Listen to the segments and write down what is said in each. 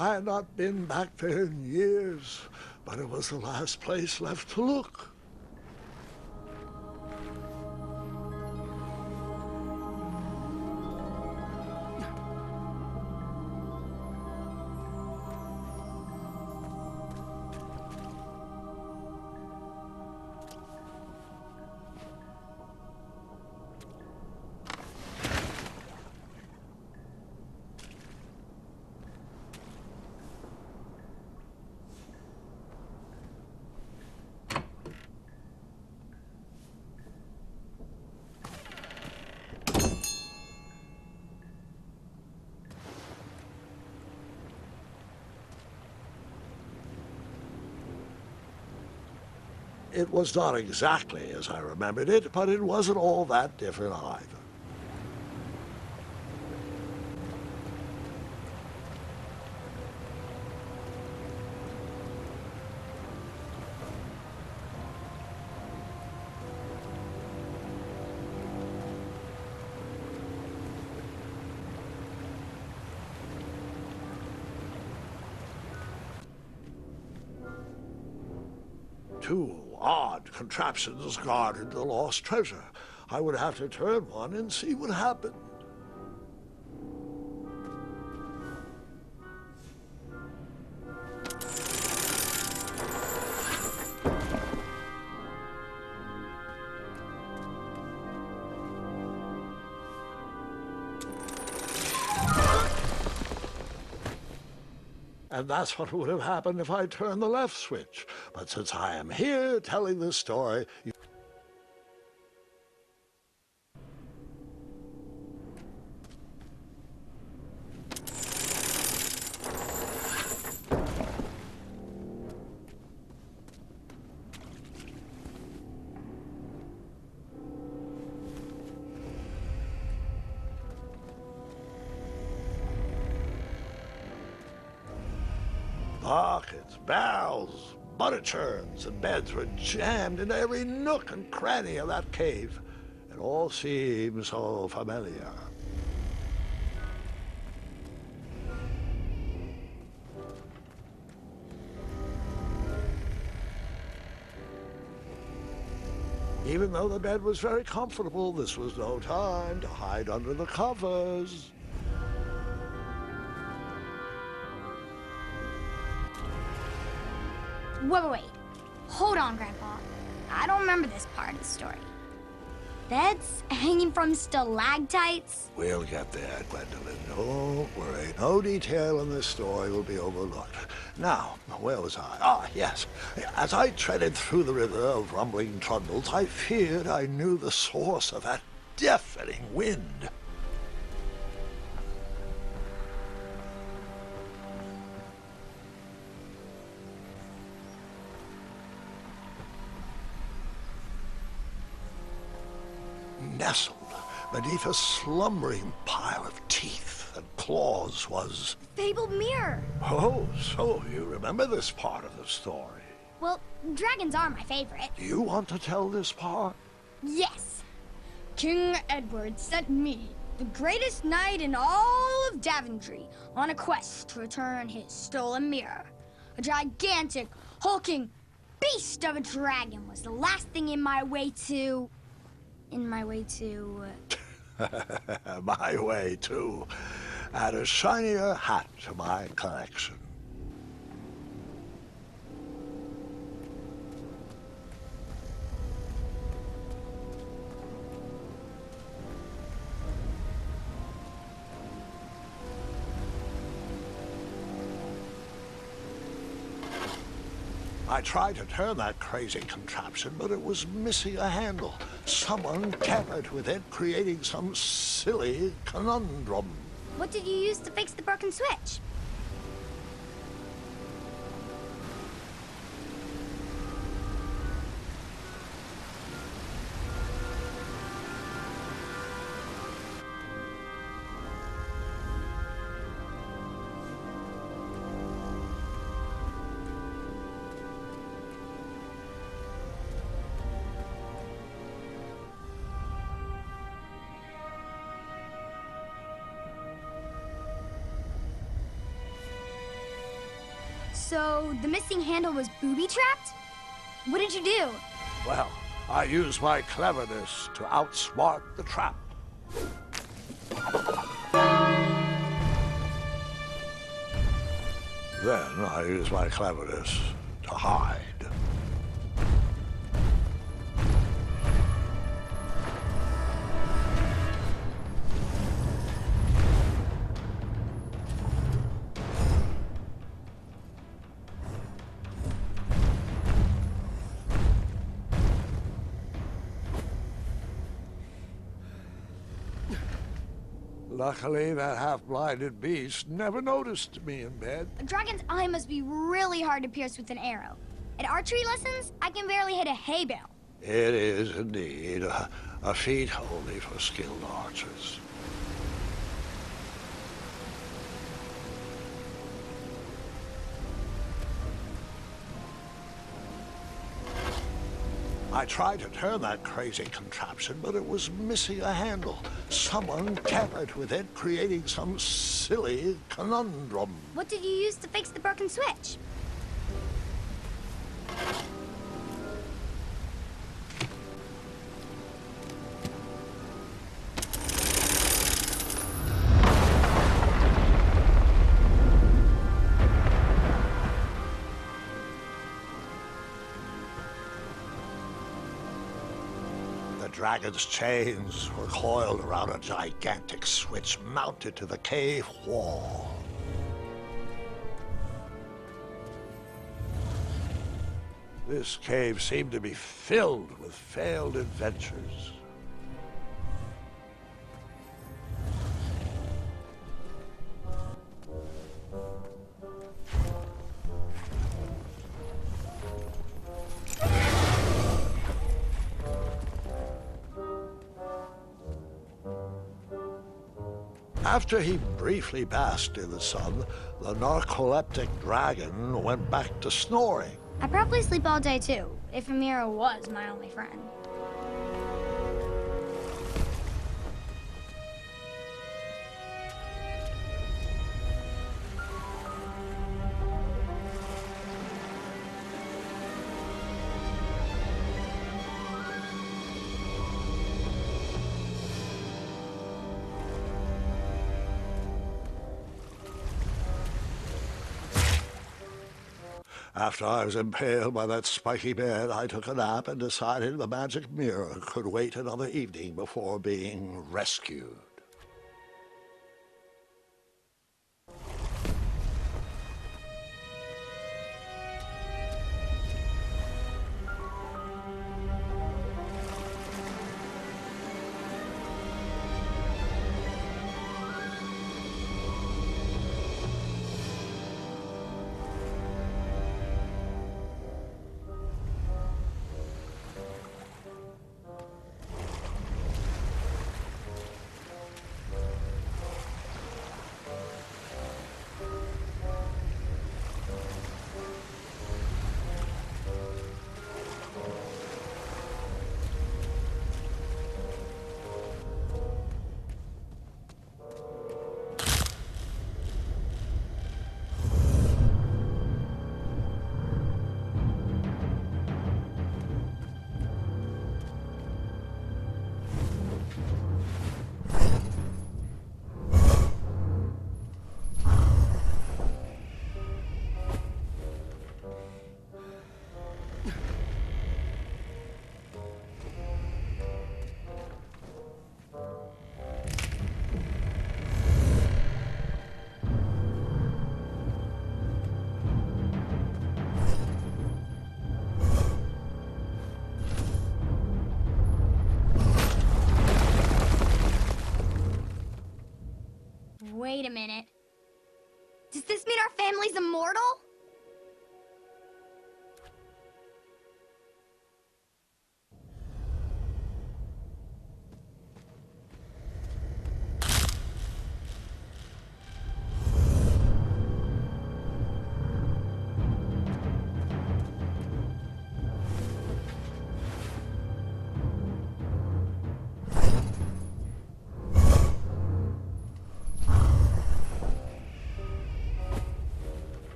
I had not been back there in years, but it was the last place left to look. It was not exactly as I remembered it, but it wasn't all that different either. Two odd contraptions guarded the lost treasure. I would have to turn one and see what happened. And that's what would have happened if I turned the left switch. But since I am here telling this story, buckets, barrels, butter churns, and beds were jammed into every nook and cranny of that cave. It all seems so familiar. Even though the bed was very comfortable, this was no time to hide under the covers. Wait. Hold on, Grandpa. I don't remember this part of the story. Beds hanging from stalactites? We'll get there, Gwendolyn. Don't worry. No detail in this story will be overlooked. Now, where was I? Ah, yes. As I treaded through the river of rumbling trundles, I feared I knew the source of that deafening wind. Nestled beneath a slumbering pile of teeth and claws was... Fabled mirror. Oh, so you remember this part of the story. Well, dragons are my favorite. Do you want to tell this part? Yes. King Edward sent me, the greatest knight in all of Daventry, on a quest to return his stolen mirror. A gigantic, hulking beast of a dragon was the last thing in my way to... My way to add a shinier hat to my collection. I tried to turn that crazy contraption, but it was missing a handle. Someone tampered with it, creating some silly conundrum. What did you use to fix the broken switch? So the missing handle was booby-trapped? What did you do? Well, I used my cleverness to outsmart the trap. Then I used my cleverness to hide. Luckily, that half-blinded beast never noticed me in bed. A dragon's eye must be really hard to pierce with an arrow. At archery lessons, I can barely hit a hay bale. It is indeed a feat only for skilled archers. I tried to turn that crazy contraption, but it was missing a handle. Someone tampered with it, creating some silly conundrum. What did you use to fix the broken switch? The dragon's chains were coiled around a gigantic switch mounted to the cave wall. This cave seemed to be filled with failed adventures. After he briefly basked in the sun, the narcoleptic dragon went back to snoring. I probably sleep all day too, if Amira was my only friend. After I was impaled by that spiky bed, I took a nap and decided the magic mirror could wait another evening before being rescued. Wait a minute. Does this mean our family's immortal?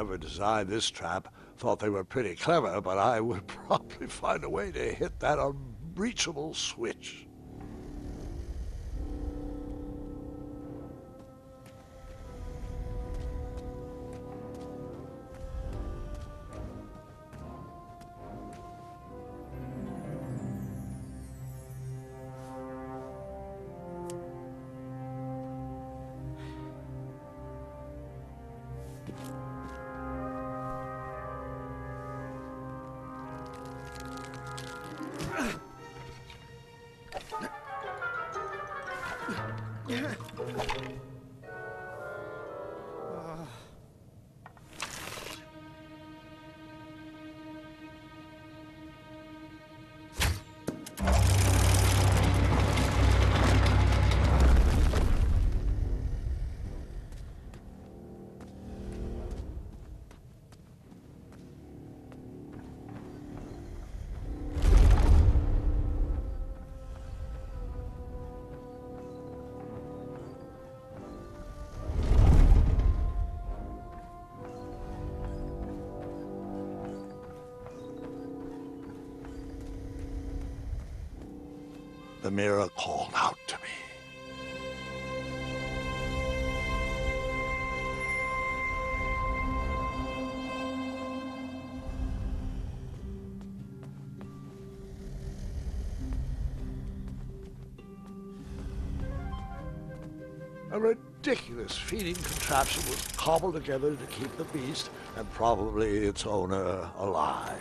Whoever designed this trap thought they were pretty clever, but I would probably find a way to hit that unreachable switch. The mirror called out to me. A ridiculous feeding contraption was cobbled together to keep the beast and probably its owner alive.